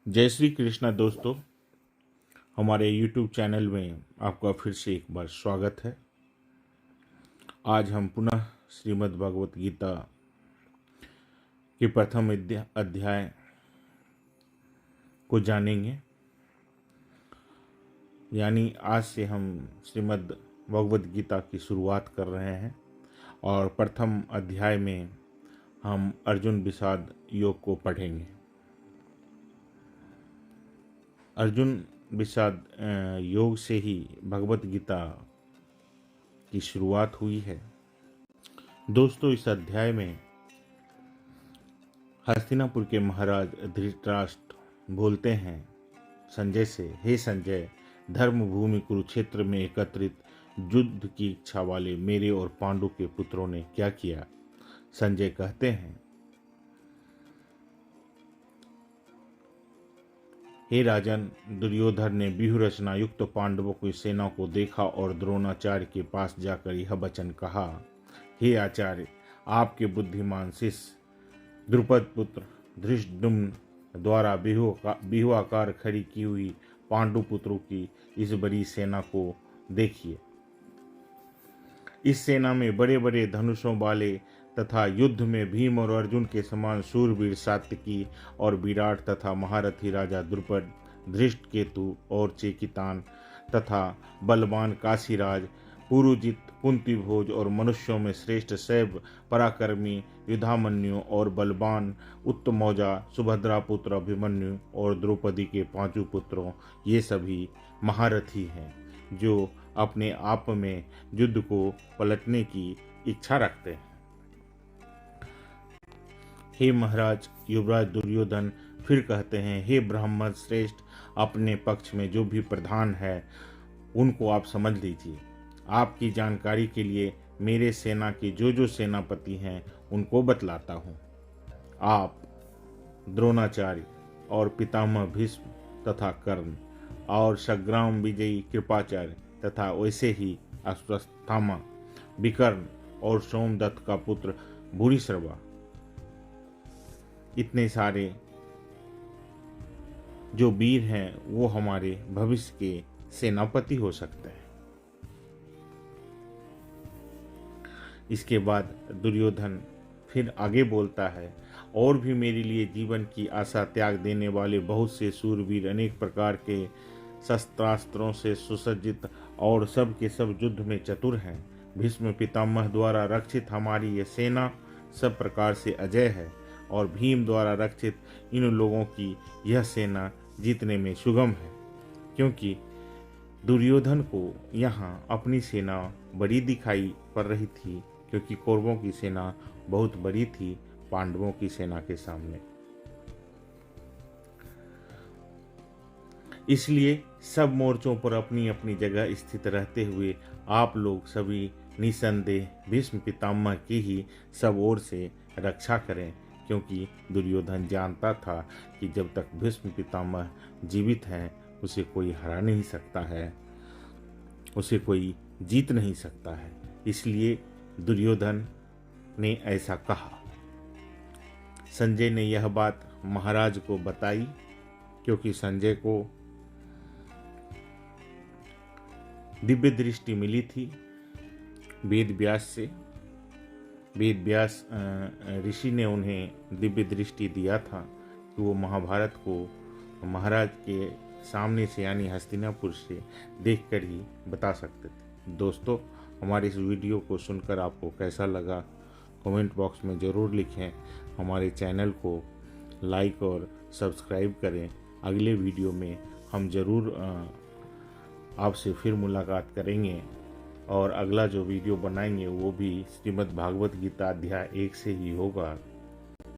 जय श्री कृष्णा दोस्तों, हमारे YouTube चैनल में आपका फिर से एक बार स्वागत है। आज हम पुनः श्रीमद् भगवत गीता के प्रथम अध्याय को जानेंगे। यानी आज से हम श्रीमद् भगवत गीता की शुरुआत कर रहे हैं और प्रथम अध्याय में हम अर्जुन विषाद योग को पढ़ेंगे। अर्जुन विषाद योग से ही भगवत गीता की शुरुआत हुई है। दोस्तों, इस अध्याय में हस्तिनापुर के महाराज धृतराष्ट्र बोलते हैं संजय से, हे संजय, धर्म भूमि कुरुक्षेत्र में एकत्रित युद्ध की इच्छा वाले मेरे और पांडु के पुत्रों ने क्या किया। संजय कहते हैं, हे राजन, दुर्योधन ने व्यूह रचना युक्त पांडवों की सेना को देखा और द्रोणाचार्य के पास जाकर यह वचन कहा, हे आचार्य, आपके बुद्धिमान शिष्य द्रुपद पुत्र धृष्टद्युम्न द्वारा व्यूहाकार खड़ी की हुई पांडु पुत्रों की इस बड़ी सेना को देखिए। इस सेना में बड़े बड़े धनुषों वाले तथा युद्ध में भीम और अर्जुन के समान शूरवीर सात्यकी और विराट तथा महारथी राजा द्रुपद, धृष्टकेतु और चेकितान तथा बलवान काशीराज, पुरुजित, कुंतीभोज और मनुष्यों में श्रेष्ठ शैव पराक्रमी युधामन्यु और बलवान उत्तमौजा, सुभद्रा पुत्र अभिमन्यु और द्रौपदी के पांचों पुत्रों, ये सभी महारथी हैं जो अपने आप में युद्ध को पलटने की इच्छा रखते हैं। हे महाराज, युवराज दुर्योधन फिर कहते हैं, हे ब्राह्मण श्रेष्ठ, अपने पक्ष में जो भी प्रधान है उनको आप समझ लीजिए। आपकी जानकारी के लिए मेरे सेना के जो सेनापति हैं उनको बतलाता हूँ। आप द्रोणाचार्य और पितामह भीष्म तथा कर्ण और संग्राम विजयी कृपाचार्य तथा वैसे ही अश्वत्थामा, विकर्ण और सोमदत्त का पुत्र भूरिश्रवा, इतने सारे जो वीर हैं वो हमारे भविष्य के सेनापति हो सकते हैं। इसके बाद दुर्योधन फिर आगे बोलता है, और भी मेरे लिए जीवन की आशा त्याग देने वाले बहुत से शूरवीर अनेक प्रकार के शस्त्रास्त्रों से सुसज्जित और सब के सब युद्ध में चतुर हैं। भीष्म पितामह द्वारा रक्षित हमारी यह सेना सब प्रकार से अजय है और भीम द्वारा रक्षित इन लोगों की यह सेना जीतने में सुगम है, क्योंकि दुर्योधन को यहाँ अपनी सेना बड़ी दिखाई पड़ रही थी, क्योंकि कौरवों की सेना बहुत बड़ी थी पांडवों की सेना के सामने। इसलिए सब मोर्चों पर अपनी अपनी जगह स्थित रहते हुए आप लोग सभी निसंदेह भीष्म पितामह की ही सब ओर से रक्षा करें, क्योंकि दुर्योधन जानता था कि जब तक भीष्म पितामह जीवित हैं उसे कोई हरा नहीं सकता है, उसे कोई जीत नहीं सकता है। इसलिए दुर्योधन ने ऐसा कहा। संजय ने यह बात महाराज को बताई, क्योंकि संजय को दिव्य दृष्टि मिली थी वेद व्यास से। वेद व्यास ऋषि ने उन्हें दिव्य दृष्टि दिया था कि वो महाभारत को महाराज के सामने से यानी हस्तिनापुर से देखकर ही बता सकते थे। दोस्तों, हमारे इस वीडियो को सुनकर आपको कैसा लगा कमेंट बॉक्स में ज़रूर लिखें। हमारे चैनल को लाइक और सब्सक्राइब करें। अगले वीडियो में हम ज़रूर आपसे फिर मुलाकात करेंगे और अगला जो वीडियो बनाएंगे वो भी श्रीमद् भागवत गीता अध्याय 1 से ही होगा।